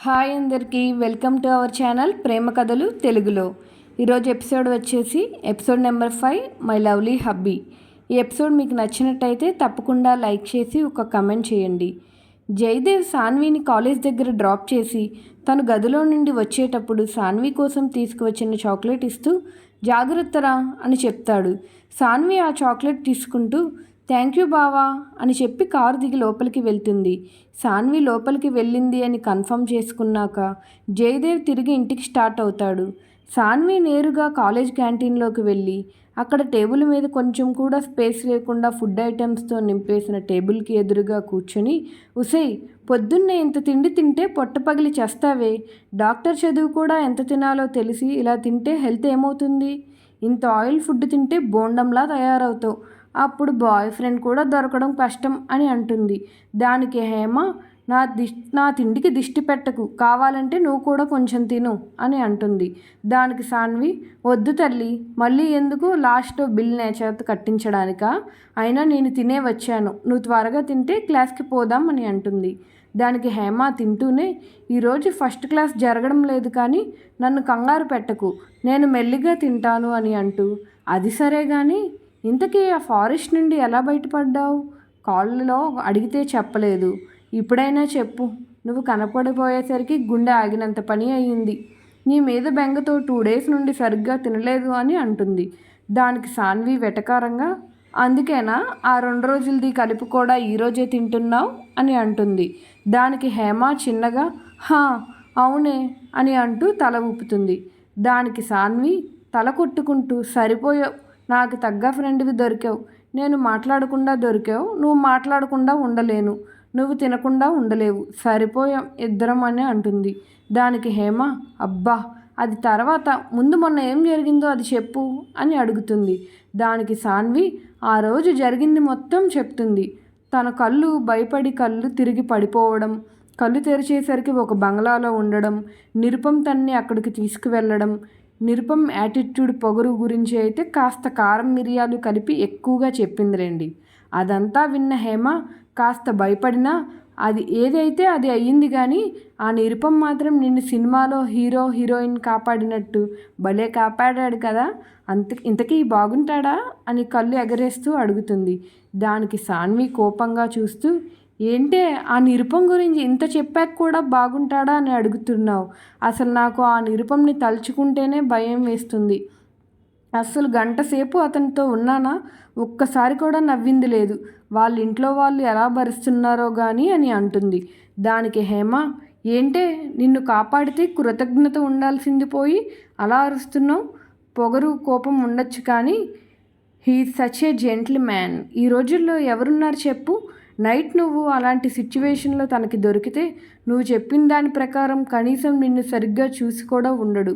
Hi అందరికీ welcome to our channel ప్రేమ కథలు తెలుగులో. ఈరోజు ఎపిసోడ్ వచ్చేసి episode number 5 my lovely hubby. ఈ ఎపిసోడ్ మీకు నచ్చినట్టయితే తప్పకుండా లైక్ చేసి ఒక కమెంట్ చేయండి. జయదేవ్ సాన్విని కాలేజ్ దగ్గర డ్రాప్ చేసి తను గదిలో నుండి వచ్చేటప్పుడు సాన్వి కోసం తీసుకువచ్చిన చాక్లెట్ ఇస్తూ జాగ్రత్తరా అని చెప్తాడు. సాన్వి ఆ చాక్లెట్ తీసుకుంటూ థ్యాంక్ యూ బావా అని చెప్పి కారు దిగి లోపలికి వెళ్తుంది. సాన్వి లోపలికి వెళ్ళింది అని కన్ఫర్మ్ చేసుకున్నాక జయదేవ్ తిరిగి ఇంటికి స్టార్ట్ అవుతాడు. సాన్వి నేరుగా కాలేజ్ క్యాంటీన్లోకి వెళ్ళి అక్కడ టేబుల్ మీద కొంచెం కూడా స్పేస్ లేకుండా ఫుడ్ ఐటమ్స్తో నింపేసిన టేబుల్కి ఎదురుగా కూర్చొని, ఉసై పొద్దున్నే ఇంత తిండి తింటే పొట్ట పగిలి చేస్తావే, డాక్టర్ చదువు కూడా ఎంత తినాలో తెలిసి ఇలా తింటే హెల్త్ ఏమవుతుంది, ఇంత ఆయిల్ ఫుడ్ తింటే బోండంలా తయారవుతావు, అప్పుడు బాయ్ ఫ్రెండ్ కూడా దొరకడం కష్టం అని అంటుంది. దానికి హేమ నా తిండికి దిష్టి పెట్టకు, కావాలంటే నువ్వు కూడా కొంచెం తిను అని అంటుంది. దానికి సాన్వి వద్దు తల్లి, మళ్ళీ ఎందుకు, లాస్ట్లో బిల్ నా చేత కట్టించడానికా, అయినా నేను తినే వచ్చాను, నువ్వు త్వరగా తింటే క్లాస్కి పోదాం అని అంటుంది. దానికి హేమ తింటూనే ఈరోజు ఫస్ట్ క్లాస్ జరగడం లేదు కానీ నన్ను కంగారు పెట్టకు, నేను మెల్లిగా తింటాను అని అంటూ, అది సరే కానీ ఇంతకీ ఆ ఫారెస్ట్ నుండి ఎలా బయటపడ్డావు, కాళ్ళలో అడిగితే చెప్పలేదు, ఇప్పుడైనా చెప్పు, నువ్వు కనపడిపోయేసరికి గుండె ఆగినంత పని అయ్యింది, నీ మీద బెంగతో 2 days నుండి సరిగ్గా తినలేదు అని అంటుంది. దానికి సాన్వి వెటకారంగా అందుకేనా ఆ 2 రోజులది కలిపి కూడా ఈరోజే తింటున్నావు అని అంటుంది. దానికి హేమ చిన్నగా హా అవునే అని అంటూ తల ఊపుతుంది. దానికి సాన్వి తల కొట్టుకుంటూ సరిపోయావు, నాకు తగ్గ ఫ్రెండ్వి దొరికావు, నేను మాట్లాడకుండా దొరికావు, నువ్వు మాట్లాడకుండా ఉండలేను, నువ్వు తినకుండా ఉండలేవు, సరిపోయాం ఇద్దరం అని అంటుంది. దానికి హేమ అబ్బా అది తర్వాత, ముందు మొన్న ఏం జరిగిందో అది చెప్పు అని అడుగుతుంది. దానికి సాన్వి ఆ రోజు జరిగింది మొత్తం చెప్తుంది. తన కళ్ళు భయపడి కళ్ళు తిరిగి పడిపోవడం, కళ్ళు తెరిచేసరికి ఒక బంగ్లాలో ఉండడం, నిరుపం తన్ని అక్కడికి తీసుకువెళ్ళడం, నిరుపం యాటిట్యూడ్ పొగరు గురించి అయితే కాస్త కారం మిరియాలు కలిపి ఎక్కువగా చెప్పిందిలేండి. అదంతా విన్న హేమ కాస్త భయపడినా అది ఏదైతే అది అయ్యింది కానీ ఆ నిరుపం మాత్రం నిన్ను సినిమాలో హీరో హీరోయిన్ కాపాడినట్టు భలే కాపాడాడు కదా, ఇంతకీ బాగుంటాడా అని కళ్ళు ఎగరేస్తూ అడుగుతుంది. దానికి సాన్వి కోపంగా చూస్తూ ఏంటే ఆ నిరుపం గురించి ఇంత చెప్పాక కూడా బాగుంటాడా అని అడుగుతున్నావు, అసలు నాకు ఆ నిరుపంని తలుచుకుంటేనే భయం వేస్తుంది, అసలు గంట సేపు అతనితో ఉన్నానా, ఒక్కసారి కూడా నవ్వింది లేదు, వాళ్ళ ఇంట్లో వాళ్ళు ఎలా భరిస్తున్నారో కానీ అని అంటుంది. దానికి హేమ ఏంటే నిన్ను కాపాడితే కృతజ్ఞత ఉండాల్సింది పోయి అలా అరుస్తున్నావు, పొగరు కోపం ఉండొచ్చు కానీ he such a gentle man, ఈ రోజుల్లో ఎవరున్నారు చెప్పు, నైట్ నువ్వు అలాంటి సిచ్యువేషన్లో తనకి దొరికితే నువ్వు చెప్పిన దాని ప్రకారం కనీసం నిన్ను సరిగ్గా చూసి కూడా ఉండడు,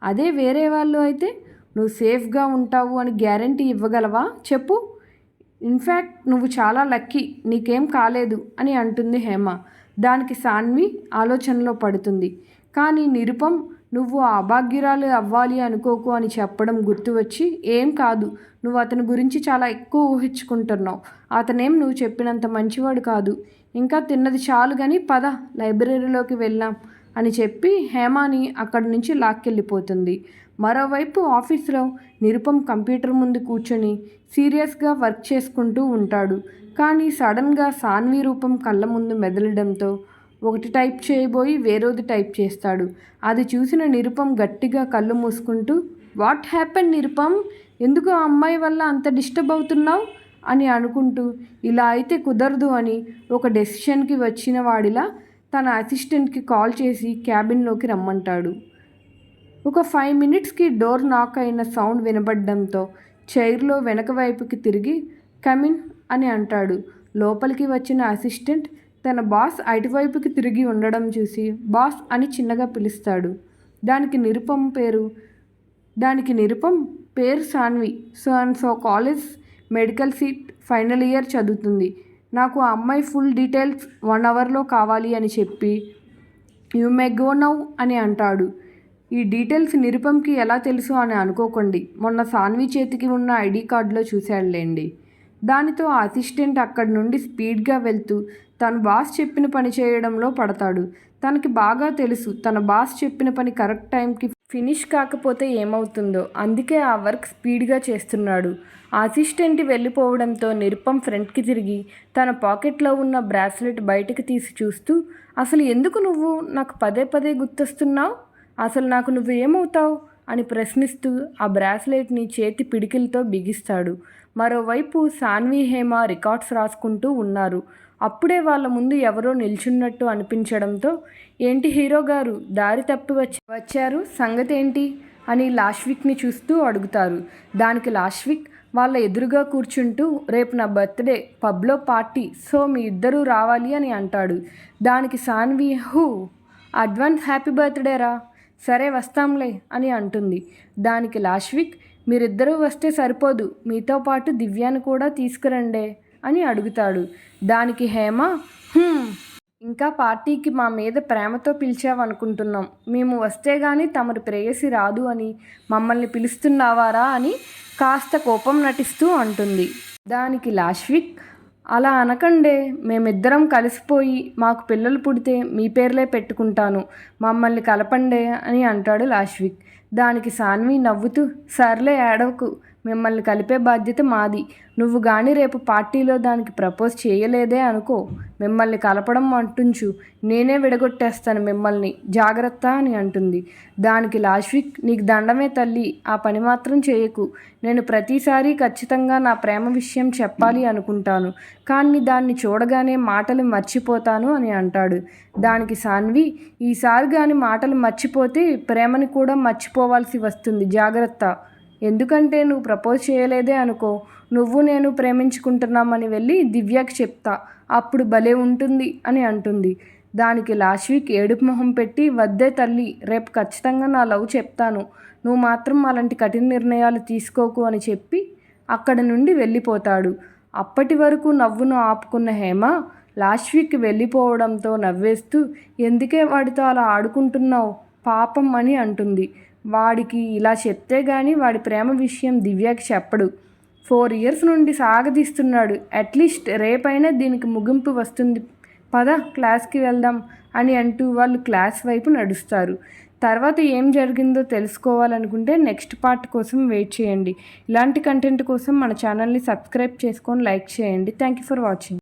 అదే వేరే వాళ్ళు అయితే నువ్వు సేఫ్గా ఉంటావు అని గ్యారంటీ ఇవ్వగలవా చెప్పు, ఇన్ఫ్యాక్ట్ నువ్వు చాలా లక్కీ, నీకేం కాలేదు అని అంటుంది హేమ. దానికి సాన్వి ఆలోచనలో పడుతుంది. కానీ నిరుపం నువ్వు అభాగ్యురాలు అవ్వాలి అనుకోకు అని చెప్పడం గుర్తు వచ్చి ఏం కాదు, నువ్వు అతని గురించి చాలా ఎక్కువ ఊహించుకుంటున్నావు, అతనేం నువ్వు చెప్పినంత మంచివాడు కాదు, ఇంకా తిన్నది చాలు కానీ పద లైబ్రరీలోకి వెళ్ళాం అని చెప్పి హేమాని అక్కడి నుంచి లాక్కెళ్ళిపోతుంది. మరోవైపు ఆఫీస్లో నిరుపం కంప్యూటర్ ముందు కూర్చొని సీరియస్గా వర్క్ చేసుకుంటూ ఉంటాడు. కానీ సడన్గా సాన్వి రూపం కళ్ళ ముందు మెదలడంతో ఒకటి టైప్ చేయబోయి వేరేది టైప్ చేస్తాడు. అది చూసిన నిరుపం గట్టిగా కళ్ళు మూసుకుంటూ వాట్ హ్యాపెన్ నిరుపం, ఎందుకు ఆ అమ్మాయి వల్ల అంత డిస్టర్బ్ అవుతున్నావు అని అనుకుంటూ ఇలా అయితే కుదరదు అని ఒక డెసిషన్కి వచ్చిన వాడిలా తన అసిస్టెంట్కి కాల్ చేసి క్యాబిన్లోకి రమ్మంటాడు. ఒక 5 minutesకి డోర్ నాక్ అయిన సౌండ్ వినబడడంతో చైర్లో వెనక వైపుకి తిరిగి కమిన్ అని అంటాడు. లోపలికి వచ్చిన అసిస్టెంట్ తన బాస్ అటువైపుకి తిరిగి ఉండడం చూసి బాస్ అని చిన్నగా పిలుస్తాడు. దానికి నిరుపం పేరు Saanvi, so college medical seat final year చదువుతుంది, నాకు ఆ అమ్మాయి ఫుల్ డీటెయిల్స్ 1 hourలో కావాలి అని చెప్పి యు మే గో నౌ అని అంటాడు. ఈ డీటెయిల్స్ నిరుపంకి ఎలా తెలుసు అని అనుకోకండి, మొన్న సాన్వి చేతికి ఉన్న ఐడి కార్డులో చూశాడులేండి. దానితో ఆ అసిస్టెంట్ అక్కడి నుండి స్పీడ్గా వెళ్తూ తన బాస్ చెప్పిన పని చేయడంలో పడతాడు. తనకి బాగా తెలుసు తన బాస్ చెప్పిన పని కరెక్ట్ టైంకి ఫినిష్ కాకపోతే ఏమవుతుందో, అందుకే ఆ వర్క్ స్పీడ్గా చేస్తున్నాడు. ఆ అసిస్టెంట్ వెళ్ళిపోవడంతో నిరుపం ఫ్రంట్కి తిరిగి తన పాకెట్లో ఉన్న బ్రాస్లెట్ బయటకు తీసి చూస్తూ, అసలు ఎందుకు నువ్వు నాకు పదే పదే గుర్తొస్తున్నావు? అసలు నాకు నువ్వు ఏమవుతావు అని ప్రశ్నిస్తూ ఆ బ్రాస్లెట్ని చేతి పిడికిలతో బిగిస్తాడు. మరోవైపు సాన్వి, హేమ రికార్డ్స్ రాసుకుంటూ ఉన్నారు. అప్పుడే వాళ్ళ ముందు ఎవరో నిల్చున్నట్టు అనిపించడంతో, ఏంటి హీరో గారు దారి తప్పి వచ్చారు, సంగతి ఏంటి అని లాష్విక్ని చూస్తూ అడుగుతారు. దానికి లాష్విక్ వాళ్ళ ఎదురుగా కూర్చుంటూ, రేపు నా బర్త్డే, పబ్లో పార్టీ, సో మీ ఇద్దరూ రావాలి అని అంటాడు. దానికి సాన్వి, అడ్వాన్స్ హ్యాపీ బర్త్డే రా, సరే వస్తాంలే అని అంటుంది. దానికి లాష్విక్, మీరిద్దరూ వస్తే సరిపోదు, మీతో పాటు దివ్యాను కూడా తీసుకురండే అని అడుగుతాడు. దానికి హేమ, ఇంకా పార్టీకి మా మీద ప్రేమతో పిలిచావనుకుంటున్నాం, మేము వస్తే గానీ తమరి ప్రేయసి రాదు అని మమ్మల్ని పిలుస్తున్నావారా అని కాస్త కోపం నటిస్తూ అంటుంది. దానికి లాష్విక్, అలా అనకండే, మేమిద్దరం కలిసిపోయి మాకు పిల్లలు పుడితే మీ పేర్లే పెట్టుకుంటాను, మమ్మల్ని కలపండే అని అంటాడు లాష్విక్. దానికి సాన్వి నవ్వుతూ, సర్లే ఏడవకు, మిమ్మల్ని కలిపే బాధ్యత మాది, నువ్వు కానీ రేపు పార్టీలో దానికి ప్రపోజ్ చేయలేదే అనుకో, మిమ్మల్ని కలపడం అంటుంచు, నేనే విడగొట్టేస్తాను మిమ్మల్ని, జాగ్రత్త అని అంటుంది. దానికి లాష్విక్, నీకు దండమే తల్లి, ఆ పని మాత్రం చేయకు, నేను ప్రతిసారి ఖచ్చితంగా నా ప్రేమ విషయం చెప్పాలి అనుకుంటాను, కానీ దాన్ని చూడగానే మాటలు మర్చిపోతాను అని అంటాడు. దానికి సాన్వి, ఈసారి కానీ మాటలు మర్చిపోతే ప్రేమని కూడా మర్చిపోవాల్సి వస్తుంది, జాగ్రత్త, ఎందుకంటే నువ్వు ప్రపోజ్ చేయలేదే అనుకో, నువ్వు నేను ప్రేమించుకుంటున్నామని వెళ్ళి దివ్యకి చెప్తా, అప్పుడు భలే ఉంటుంది అని అంటుంది. దానికి లాష్విక్ ఏడుపు మొహం పెట్టి, వద్దే తల్లి, రేపు ఖచ్చితంగా నా లవ్ చెప్తాను, నువ్వు మాత్రం అలాంటి కఠిన నిర్ణయాలు తీసుకోకు అని చెప్పి అక్కడి నుండి వెళ్ళిపోతాడు. అప్పటి వరకు నవ్వును ఆపుకున్న హేమ లాష్విక్ వెళ్ళిపోవడంతో నవ్వేస్తూ, ఎందుకే వాడితో అలా ఆడుకుంటున్నావు పాపం అని అంటుంది. వాడికి ఇలా చెప్తే గానీ వాడి ప్రేమ విషయం దివ్యకి చెప్పడు. 4 years నుండి సాగదీస్తున్నాడు, అట్లీస్ట్ రేపైనా దీనికి ముగింపు వస్తుంది, పద క్లాస్కి వెళ్దాం అని అంటూ వాళ్ళు క్లాస్ వైపు నడుస్తారు. తర్వాత ఏం జరిగిందో తెలుసుకోవాలనుకుంటే నెక్స్ట్ పార్ట్ కోసం వెయిట్ చేయండి. ఇలాంటి కంటెంట్ కోసం మన ఛానల్ని సబ్స్క్రైబ్ చేసుకొని లైక్ చేయండి. Thank you for watching.